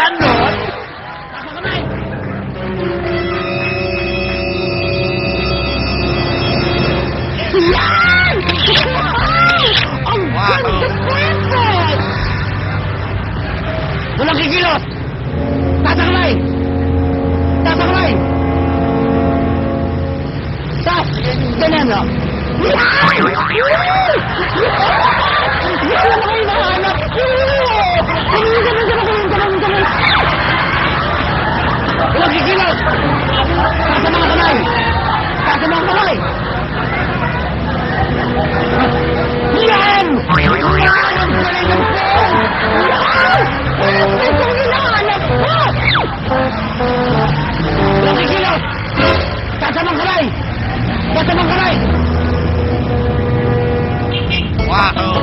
Ganon? Yan! Ang ganda, perfect! Walang kikilos! Taas ang kamay! Taas ang kamay! Taas! Ganyan, no? Yan! Yan ang mga hinahanap! Ganun! Walang kikilos! Taas ang mga kamay! Taas ang mga kamay! Yan! Yan ang galing ng pen! Yan! Perfect ang hinahanap ko! Walang kikilos! Taas ang mga kamay! Taas ang mga kamay! Wow!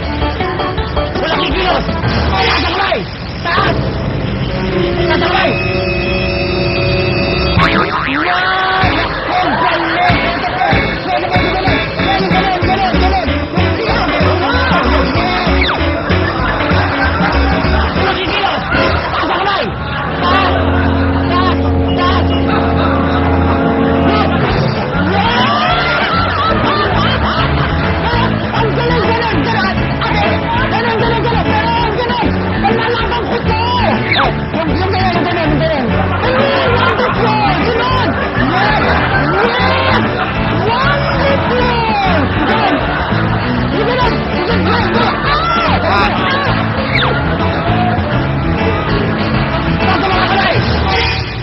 Walang kikilos! Taas ang kamay! Taas! Taas ang kamay! Walang kikilos! Taas ang kamay! Taas! Taas! Taas! Ang galing! Nalalaman ko to! Yung ganun! Nalalaman ko! Ganon! Yes! Wonderful! Ganon! Taas ang mga kamay!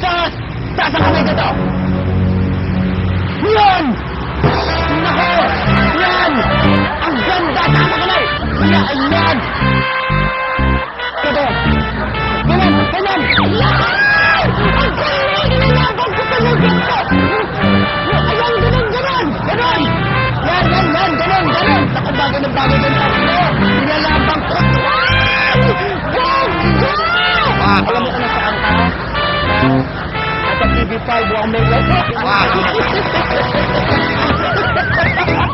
Taas! Taas ang kamay dito! Yan! Nako! Yan! Ang ganda! Taas ang kamay! Yan! Ito! Ganun! Ganun! Yan! Ang galing! Nalalaman ko talaga to! Ayan, ganon! Ganun! Yan! Ganun! Naku, bagay ng tatlo! Nilalabang ko! Alam mo kung nasaan ka? Nasa TV5, buwang may